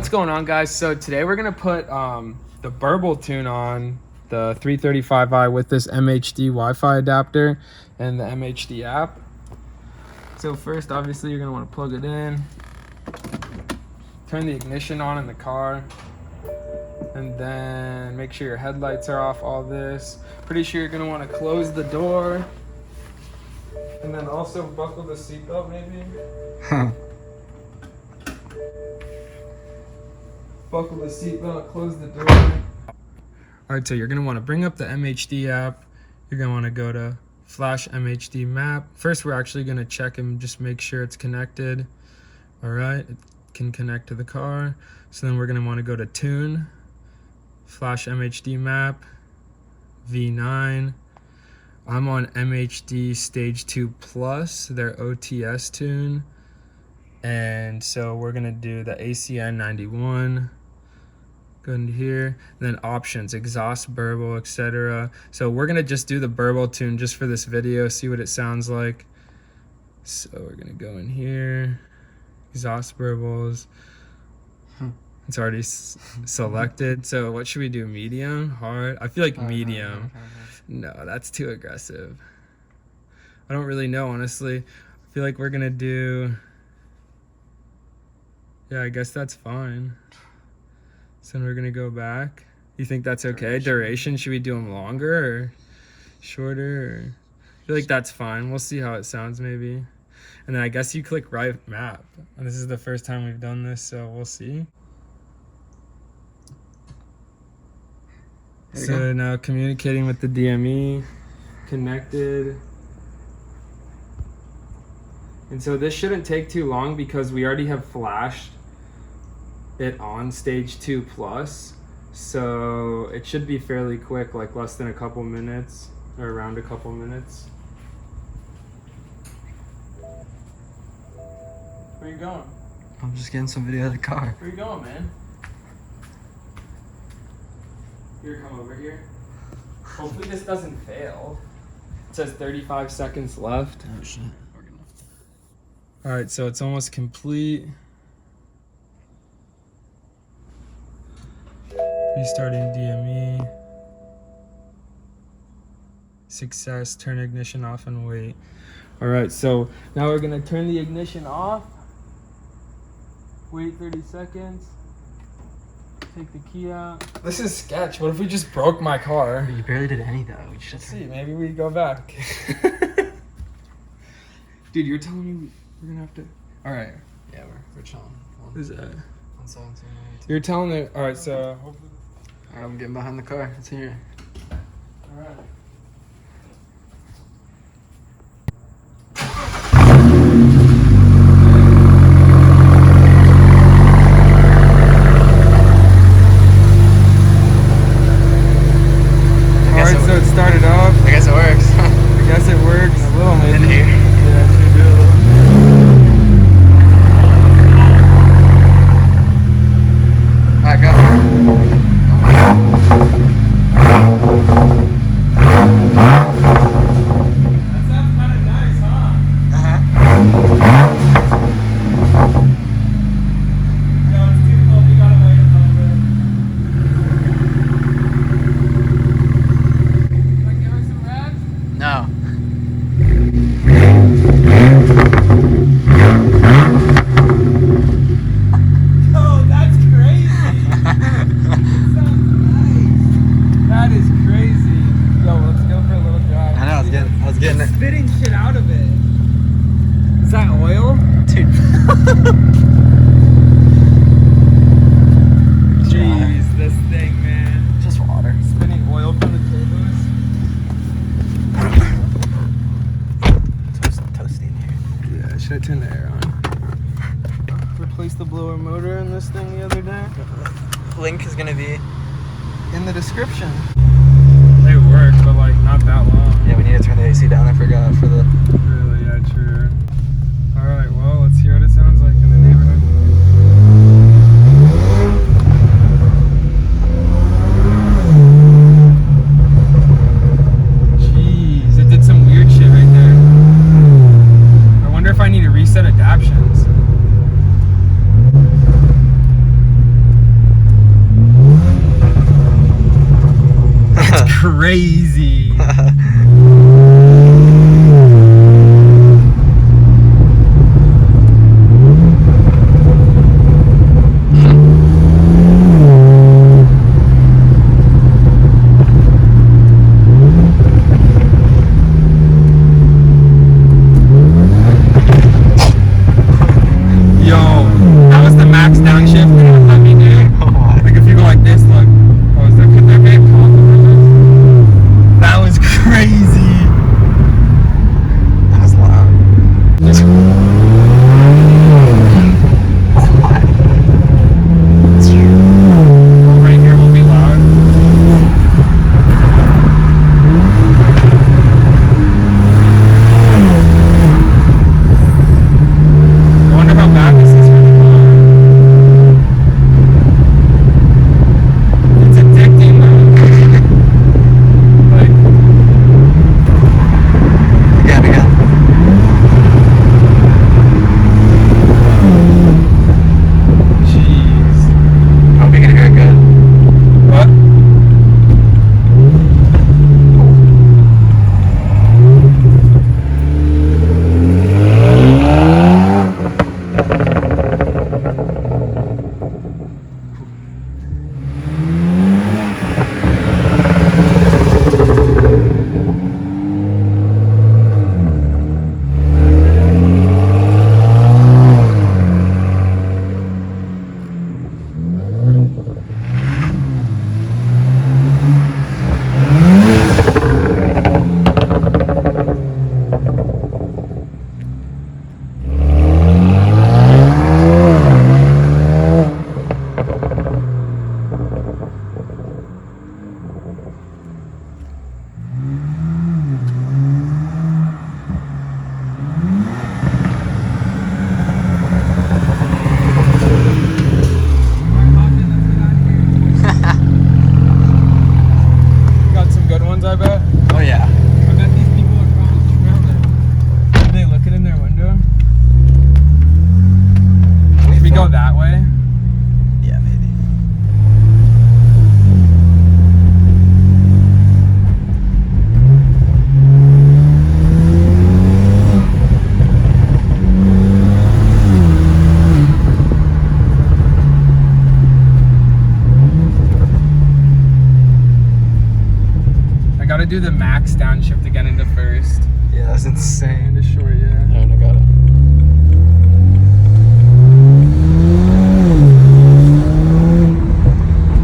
What's going on, guys? So today we're gonna put the Burble tune on the 335i with this MHD Wi-Fi adapter and the MHD app. So first, obviously, you're gonna want to plug it in, turn the ignition on in the car, and then make sure your headlights are off. All this. Pretty sure you're gonna want to close the door, and then also buckle the seatbelt, maybe. Buckle the seatbelt, close the door. Alright, so you're going to want to bring up the MHD app. You're going to want to go to Flash MHD Map. First, we're actually going to check and just make sure it's connected. Alright, it can connect to the car. So then we're going to want to go to Tune, Flash MHD Map, V9. I'm on MHD Stage 2 Plus, their OTS tune. And so we're gonna do the ACN 91. Go into here, and then options, exhaust, burble, etc. So we're gonna just do the burble tune just for this video, see what it sounds like. So we're gonna go in here, exhaust burbles. It's already selected. So what should we do? Medium, hard? I feel like medium. No, that's too aggressive. I don't really know, honestly. I feel like we're gonna do. Yeah, I guess that's fine. So we're gonna go back. You think that's okay? Duration, should we do them longer or shorter? Or... I feel like that's fine. We'll see how it sounds maybe. And then I guess you click right map. And this is the first time we've done this, so we'll see. So now communicating with the DME, connected. And so this shouldn't take too long because we already have flashed it on Stage 2 Plus. So it should be fairly quick, like less than a couple minutes or around a couple minutes. Where you going? I'm just getting some video of the car. Where you going, man? Here, come over here. Hopefully this doesn't fail. It says 35 seconds left. Oh shit. Alright, so it's almost complete. Restarting DME. Success, turn ignition off and wait. Alright, so now we're gonna turn the ignition off. Wait 30 seconds. Take the key out. This is sketch. What if we just broke my car? You barely did any though. Let's see, maybe we go back. Dude, you're telling me we're gonna have to. All right. Yeah, we're chilling. Who's that? 117. You're telling it. All right, so. All right, I'm getting behind the car. It's here. All right. All right, so it started off. I guess it works. I guess it works a little, maybe. In here. Yeah, it should do a little. Alright, go. That sounds kind of nice, huh? No, it's too cold. You gotta wait a little bit. Can I give her some revs? No. Oh, that's crazy. That sounds nice. That is crazy. Yo, let's go for a little drive. I know, I was getting it. Spitting shit out of it. Is that oil? Dude. Jeez, this thing, man. Just water. Spitting oil from the turbos. Toasty in here. Yeah, should I turn the air on? Replaced the blower motor in this thing the other day. Link is gonna be In the description. They work, but like not that long. Yeah, we need to turn the AC down. I forgot for the. Really, yeah, true. Alright, well, let's hear what it sounds like in the neighborhood. Jeez, it did some weird shit right there. I wonder if I need to reset adaptions. max downshift to get into first. Yeah, that's insane. Into short, yeah. Alright, I got it.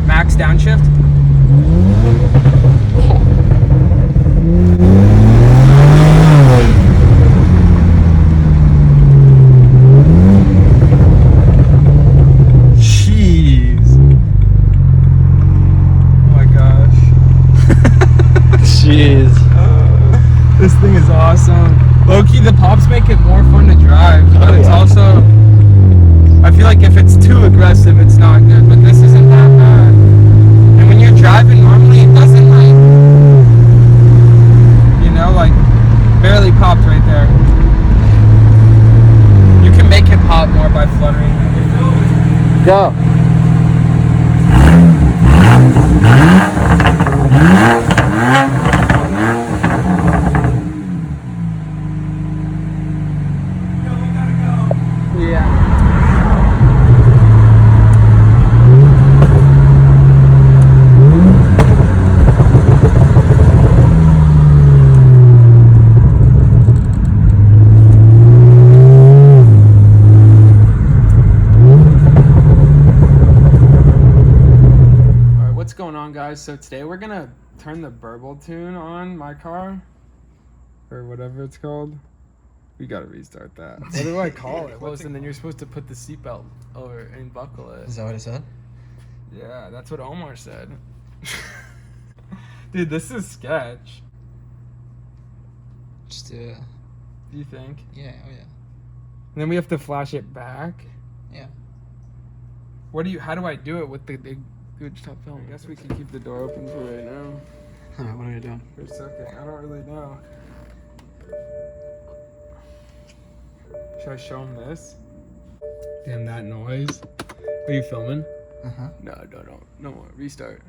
Max downshift. Jeez. Oh my gosh. Jeez. This thing is awesome. Low-key, the pops make it more fun to drive, but it's also, I feel like if it's too aggressive, it's not good, but this isn't that bad. And when you're driving normally, it doesn't like, you know, like barely popped right there. You can make it pop more by fluttering. Go. Yeah. Alright, what's going on, guys? So today we're gonna turn the Burble tune on my car, or whatever it's called. We gotta restart that. What do I call it? And then you're supposed to put the seatbelt over and buckle it. Is that what it said? Yeah, that's what Omar said. Dude, this is sketch. Just do it. Do you think? Yeah, oh yeah. And then we have to flash it back. Yeah. How do I do it with the big gooch top film? I guess we can keep the door open for right now. Alright, what are you doing? For a second. I don't really know. Should I show him this? Damn, that noise. Are you filming? Uh-huh. No more. Restart.